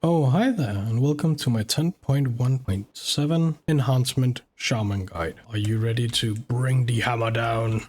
Oh, hi there, and welcome to my 10.1.7 Enhancement Shaman Guide. Are you ready to bring the hammer down?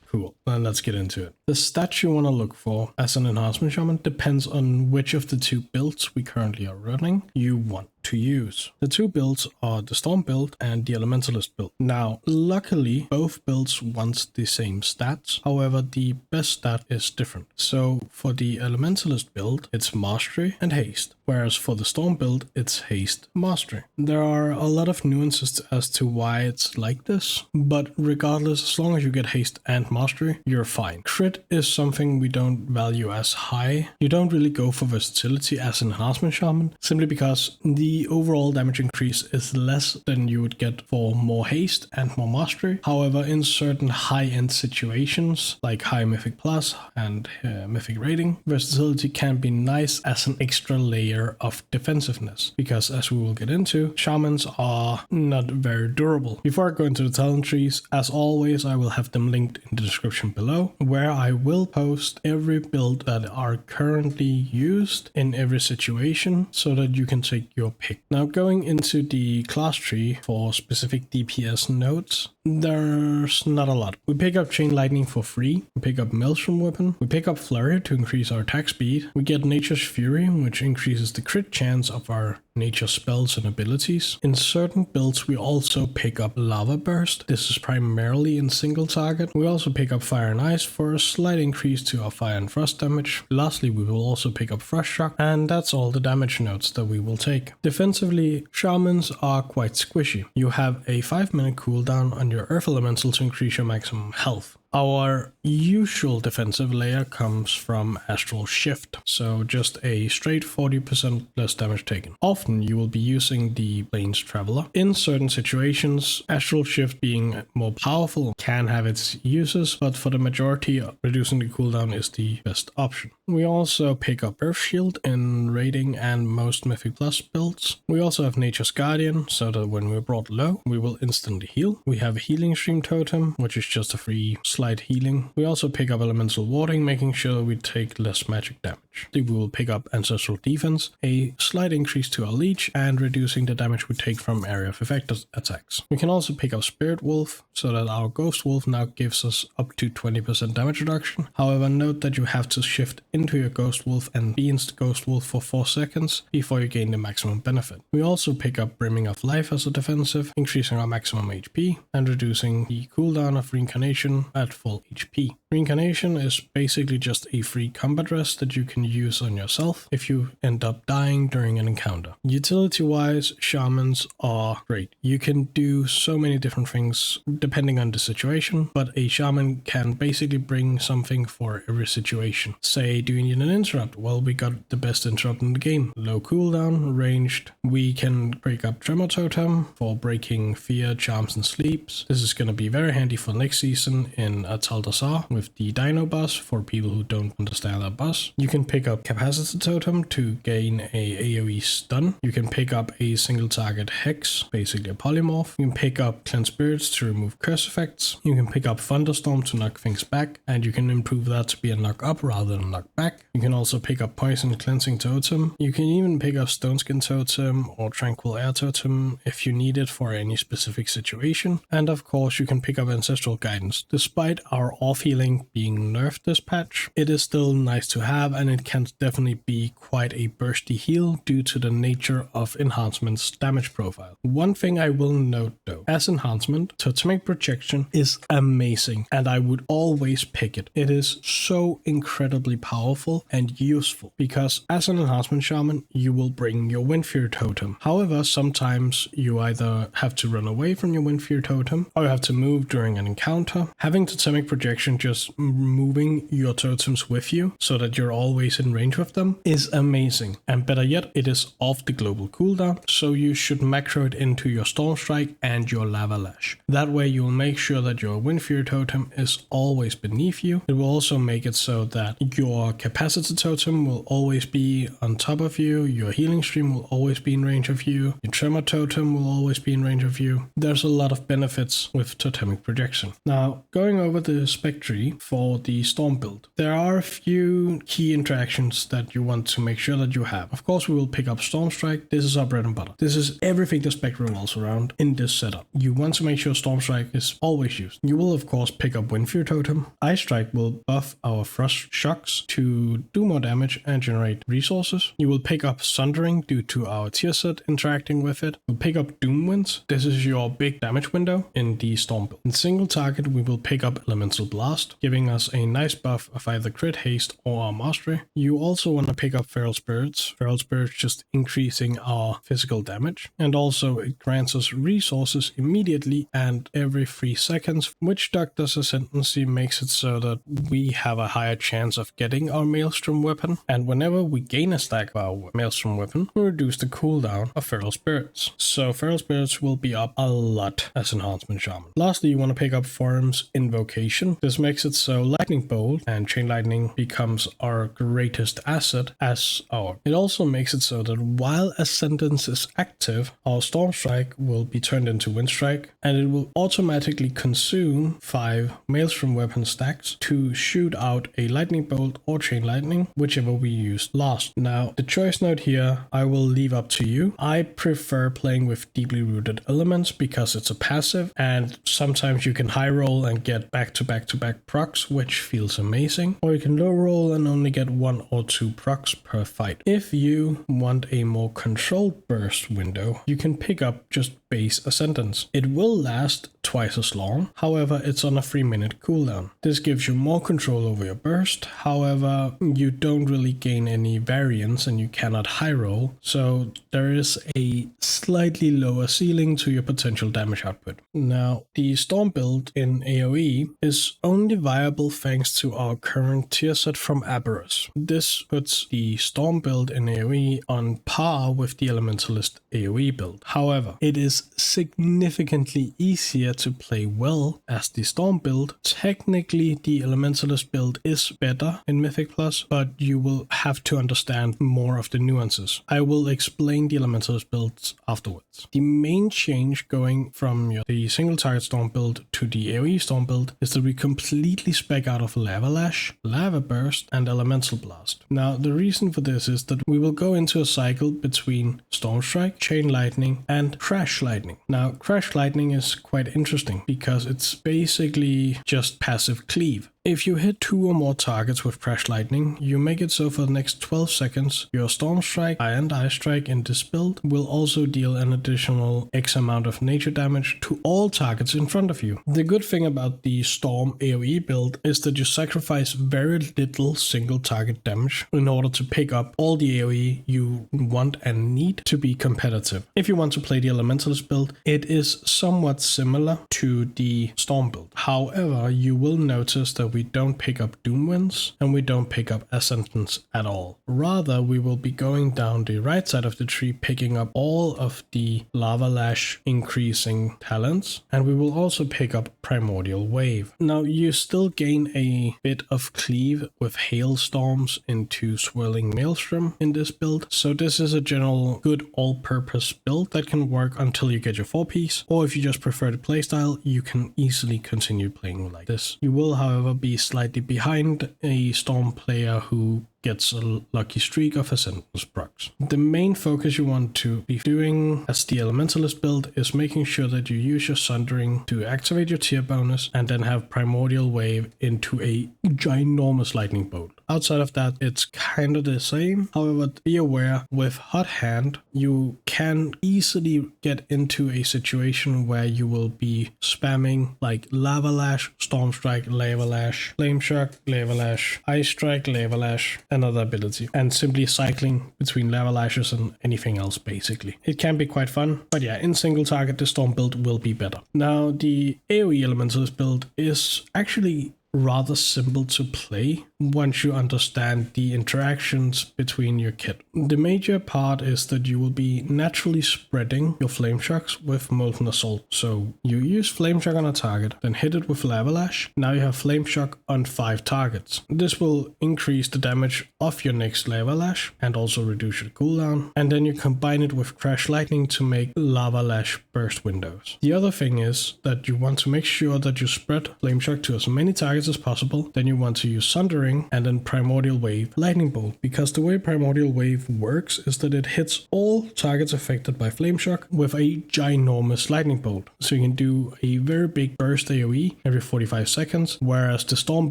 Cool, then let's get into it. The stats you want to look for as an Enhancement Shaman depends on which of the two builds we currently are running you want to use. The two builds are the Storm build and the Elementalist build. Now, luckily, both builds want the same stats, however, the best stat is different. So, for the Elementalist build, it's Mastery and Haste, whereas for the Storm build, it's Haste Mastery. There are a lot of nuances as to why it's like this, but regardless, as long as you get Haste and Mastery, you're fine. Crit is something we don't value as high. You don't really go for versatility as an Enhancement Shaman, simply because the overall damage increase is less than you would get for more haste and more mastery. However, in certain high-end situations, like high Mythic Plus and Mythic rating, versatility can be nice as an extra layer of defensiveness, because as we will get into, shamans are not very durable. Before I go into the talent trees, as always, I will have them linked in the description below, where I will post every build that are currently used in every situation, so that you can take your pick. Now, going into the class tree for specific DPS nodes, there's not a lot. We pick up Chain Lightning for free, we pick up Maelstrom Weapon, we pick up Flurry to increase our attack speed, we get Nature's Fury, which increases the crit chance of our nature spells and abilities. In certain builds, we also pick up Lava Burst. This is primarily in single target. We also pick up Fire and Ice for a slight increase to our Fire and Frost damage. Lastly, we will also pick up Frost Shock, and that's all the damage nodes that we will take. Defensively, shamans are quite squishy. You have a 5-minute cooldown on your Earth Elemental to increase your maximum health. Our usual defensive layer comes from Astral Shift, so just a straight 40% less damage taken. Often you will be using the Plains Traveler. In certain situations, Astral Shift being more powerful can have its uses, but for the majority, reducing the cooldown is the best option. We also pick up Earth Shield in rating and most Mythic Plus builds. We also have Nature's Guardian, so that when we're brought low, we will instantly heal. We have Healing Stream Totem, which is just a free slight healing. We also pick up Elemental Warding, making sure we take less magic damage. We will pick up Ancestral Defense, a slight increase to our leech, and reducing the damage we take from area of effect attacks. We can also pick up Spirit Wolf, so that our Ghost Wolf now gives us up to 20% damage reduction. However, note that you have to shift into your Ghost Wolf and be in Ghost Wolf for 4 seconds before you gain the maximum benefit. We also pick up Brimming of Life as a defensive, increasing our maximum HP and reducing the cooldown of Reincarnation at full HP. Reincarnation is basically just a free combat rest that you can use on yourself if you end up dying during an encounter. Utility-wise, shamans are great. You can do so many different things depending on the situation, but a shaman can basically bring something for every situation. Say, do you need an interrupt? Well, we got the best interrupt in the game. Low cooldown, ranged. We can break up Tremor Totem for breaking fear, charms, and sleeps. This is going to be very handy for next season in Taldasar with the Dino boss for people who don't understand that boss. You can pick up Capacity Totem to gain a AoE stun. You can pick up a single target Hex, basically a polymorph. You can pick up Cleanse Spirits to remove curse effects. You can pick up Thunderstorm to knock things back, and you can improve that to be a knock up rather than knock back. You can also pick up Poison Cleansing Totem. You can even pick up Stone Skin Totem or Tranquil Air Totem if you need it for any specific situation. And of course, you can pick up Ancestral Guidance. Despite our off healing being nerfed this patch, it is still nice to have, and it can definitely be quite a bursty heal due to the nature of Enhancement's damage profile. One thing I will note though, as Enhancement, Totemic Projection is amazing, and I would always pick it. It is so incredibly powerful and useful, because as an Enhancement Shaman, you will bring your Windfear Totem. However, sometimes you either have to run away from your Windfear Totem, or you have to move during an encounter. Having Totemic Projection just moving your totems with you so that you're always in range with them is amazing. And better yet, it is off the global cooldown, so you should macro it into your Storm Strike and your Lava Lash. That way you'll make sure that your Windfear Totem is always beneath you. It will also make it so that your Capacity Totem will always be on top of you, your Healing Stream will always be in range of you, your Tremor Totem will always be in range of you. There's a lot of benefits with Totemic Projection. Now, going over the spec tree, tree for the Storm build. There are a few key interactions that you want to make sure that you have. Of course, we will pick up Storm Strike. This is our bread and butter. This is everything the spec revolves around in this setup. You want to make sure Storm Strike is always used. You will of course pick up Wind Fury Totem. Ice Strike will buff our Frost Shocks to do more damage and generate resources. You will pick up Sundering due to our tier set interacting with it. We'll pick up Doom Winds. This is your big damage window in the Storm build. In single target, we will pick up Elemental Blast, giving us a nice buff of either crit haste or our mastery. You also want to pick up Feral Spirits. Feral Spirits just increasing our physical damage, and also it grants us resources immediately and every 3 seconds. Witch Doctor's Ascendancy makes it so that we have a higher chance of getting our Maelstrom weapon, and whenever we gain a stack of our Maelstrom weapon, we reduce the cooldown of Feral Spirits. So Feral Spirits will be up a lot as Enhancement Shaman. Lastly, you want to pick up Form's Invocation. This makes it so Lightning Bolt and Chain Lightning becomes our greatest asset as our. It also makes it so that while Ascendance is active, our Storm Strike will be turned into Wind Strike, and it will automatically consume 5 Maelstrom weapon stacks to shoot out a Lightning Bolt or Chain Lightning, whichever we used last. Now, the choice note here I will leave up to you. I prefer playing with Deeply Rooted Elements because it's a passive, and sometimes you can high roll and get back-to-back-to-back procs, which feels amazing, or you can low roll and only get 1 or 2 procs per fight. If you want a more controlled burst window, you can pick up just base Ascendance. It will last twice as long, however it's on a 3-minute cooldown. This gives you more control over your burst, however you don't really gain any variance and you cannot high roll, so there is a slightly lower ceiling to your potential damage output. Now, the Storm build in AoE is only viable thanks to our current tier set from Aberrus. This puts the Storm build in AoE on par with the Elementalist AoE build. However, it is significantly easier to play well as the Storm build. Technically, the Elementalist build is better in Mythic Plus, but you will have to understand more of the nuances. I will explain the Elementalist builds afterwards. The main change going from the single target Storm build to the AoE Storm build is that we completely spec out of Lava Lash, Lava Burst, and Elemental Blast. Now, the reason for this is that we will go into a cycle between Storm Strike, Chain Lightning, and Crash Lightning. Now, Crash Lightning is quite interesting because it's basically just passive cleave. If you hit 2 or more targets with Crash Lightning, you make it so for the next 12 seconds, your Storm Strike and Ice Strike in this build will also deal an additional X amount of nature damage to all targets in front of you. The good thing about the Storm AoE build is that you sacrifice very little single target damage in order to pick up all the AoE you want and need to be competitive. If you want to play the Elementalist build, it is somewhat similar to the Storm build. However, you will notice that we don't pick up Doom Winds and we don't pick up Ascendance at all. Rather, we will be going down the right side of the tree picking up all of the Lava Lash increasing talents, and we will also pick up Primordial Wave. Now, you still gain a bit of cleave with Hailstorms into Swirling Maelstrom in this build, so this is a general good all-purpose build that can work until you get your 4-piece, or if you just prefer the playstyle, you can easily continue playing like this. You will, however, be slightly behind a Storm player who gets a lucky streak of Ascendance procs. The main focus you want to be doing as the Elementalist build is making sure that you use your Sundering to activate your tier bonus and then have Primordial Wave into a ginormous Lightning Bolt. Outside of that, it's kind of the same. However, be aware, with Hot Hand, you can easily get into a situation where you will be spamming like Lava Lash, Storm Strike, Lava Lash, Flame Shock, Lava Lash, Ice Strike, Lava Lash, another ability, and simply cycling between Lava Lashes and anything else basically. It can be quite fun, but yeah, in single target the Storm build will be better. Now, the AoE Elementalist build is actually rather simple to play. once you understand the interactions between your kit. The major part is that you will be naturally spreading your flame shocks with molten assault. So you use flame shock on a target, then hit it with lava lash. Now you have flame shock on 5 targets. This will increase the damage of your next lava lash and also reduce your cooldown. And then you combine it with crash lightning to make lava lash burst windows. The other thing is that you want to make sure that you spread flame shock to as many targets as possible. Then you want to use sundering and then primordial wave lightning bolt, because the way primordial wave works is that it hits all targets affected by flame shock with a ginormous lightning bolt. So you can do a very big burst AoE every 45 seconds, whereas the storm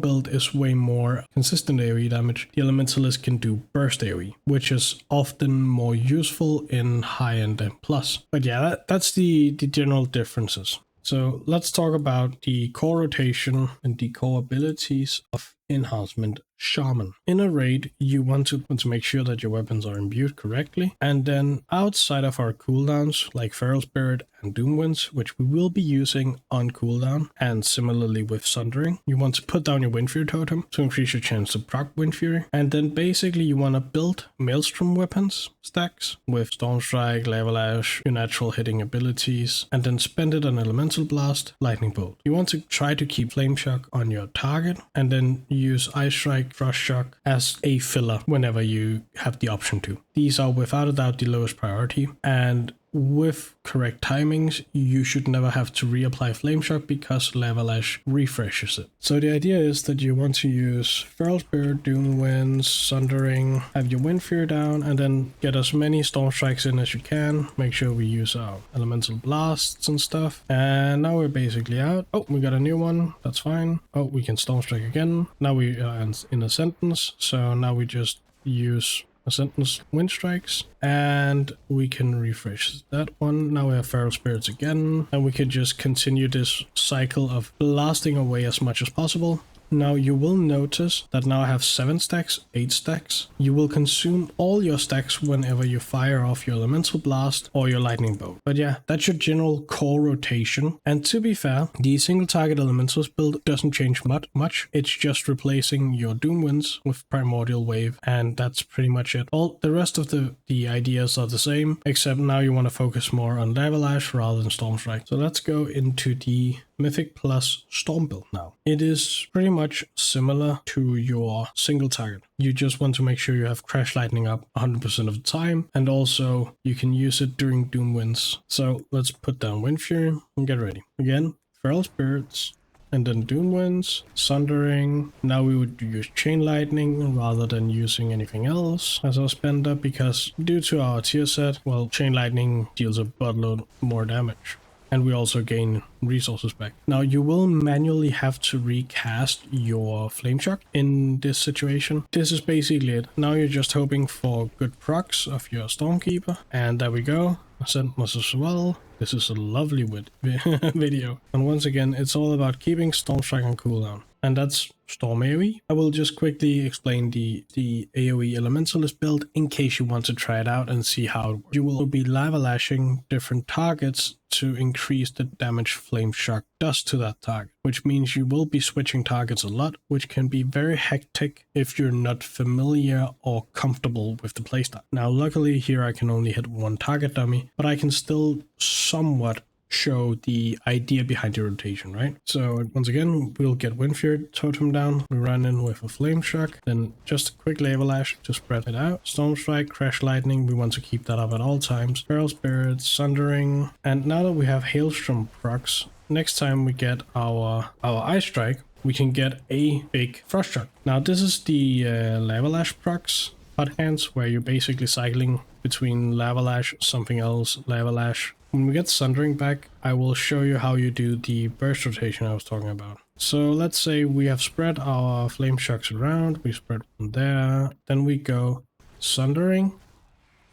build is way more consistent AoE damage. The Elementalist can do burst AoE, which is often more useful in high-end M+. But yeah, that's the general differences. So let's talk about the core rotation and the core abilities of Enhancement Shaman. In a raid, you want to make sure that your weapons are imbued correctly, and then outside of our cooldowns like Feral Spirit and Doomwinds, which we will be using on cooldown, and similarly with Sundering, you want to put down your Windfury totem to increase your chance to proc Windfury, and then basically you want to build Maelstrom weapons stacks with Storm Strike, Lava Lash, your natural hitting abilities, and then spend it on Elemental Blast, Lightning Bolt. You want to try to keep Flame Shock on your target, and then use Ice Strike, Frost Shock as a filler whenever you have the option to. These are without a doubt the lowest priority, and with correct timings, you should never have to reapply Flame Shock because Lava Lash refreshes it. So the idea is that you want to use Feral Spirit, Doomwinds, Sundering, have your Windfury down, and then get as many Storm Strikes in as you can. Make sure we use our Elemental Blasts and stuff. And now we're basically out. Oh, we got a new one. That's fine. Oh, we can Storm Strike again. Now we are in a sentence. So now we just use a sentence wind strikes, and we can refresh that one. Now we have Feral Spirits again, and we can just continue this cycle of blasting away as much as possible. Now you will notice that now I have 7 stacks, 8 stacks. You will consume all your stacks whenever you fire off your Elemental Blast or your Lightning Bolt. But yeah, that's your general core rotation. And to be fair, the single target Elementalist build doesn't change much. It's just replacing your Doomwinds with Primordial Wave, and that's pretty much it. All the rest of the ideas are the same, except now you want to focus more on Lava Lash rather than Storm Strike. So let's go into the Mythic plus Storm build now. It is pretty much similar to your single target. You just want to make sure you have Crash Lightning up 100% of the time, and also you can use it during Doomwinds. So let's put down Windfury and get ready. Again, Feral Spirits, and then Doomwinds, Sundering. Now we would use Chain Lightning rather than using anything else as our spender, because due to our tier set, well, Chain Lightning deals a buttload more damage. And we also gain resources back. Now you will manually have to recast your Flame Shock in this situation. This is basically it. Now you're just hoping for good procs of your Stormkeeper. And there we go. Sentinels as well. This is a lovely video. And once again, it's all about keeping Storm Strike on cooldown. And that's Storm AoE. I will just quickly explain the AoE Elementalist build in case you want to try it out and see how it works. You will be lava lashing different targets to increase the damage Flame Shock does to that target, which means you will be switching targets a lot, which can be very hectic if you're not familiar or comfortable with the playstyle. Now luckily here I can only hit one target dummy, but I can still somewhat show the idea behind the rotation, right? So once again, we'll get Windfury totem down, we run in with a Flame Shock, then just a quick Lava Lash to spread it out, Storm Strike, Crash Lightning, we want to keep that up at all times, Feral Spirits, Sundering, and now that we have Hailstorm procs, next time we get our Ice Strike, we can get a big Frost Shock. Now this is the Lava Lash procs, hot hands, where you're basically cycling between Lava Lash, something else, Lava Lash. When we get Sundering back, I will show you how you do the burst rotation I was talking about. So let's say we have spread our Flame Shocks around, we spread from there, then we go Sundering,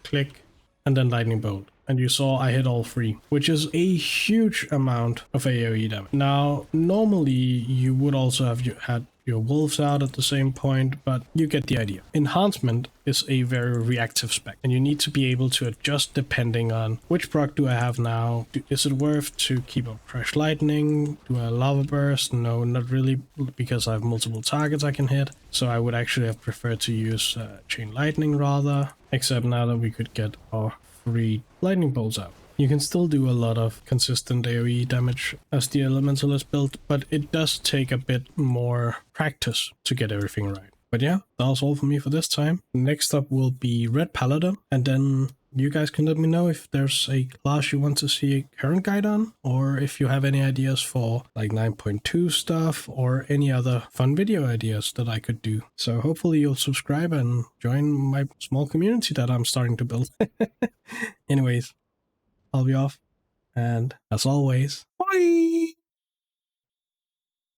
click, and then Lightning Bolt. And you saw I hit all 3, which is a huge amount of AoE damage. Now, normally you would also have had your wolves out at the same point, but you get the idea. Enhancement is a very reactive spec, and you need to be able to adjust depending on which proc do I have now. Is it worth to keep up Crash Lightning? Do I Lava Burst? No, not really, because I have multiple targets I can hit. So I would actually have preferred to use Chain Lightning rather, except now that we could get our 3 lightning bolts out. You can still do a lot of consistent AoE damage as the Elementalist build, but it does take a bit more practice to get everything right. But yeah, that was all for me for this time. Next up will be Red Paladin, and then you guys can let me know if there's a class you want to see a current guide on, or if you have any ideas for like 9.2 stuff, or any other fun video ideas that I could do. So hopefully you'll subscribe and join my small community that I'm starting to build. Anyways, I'll be off, and as always, bye!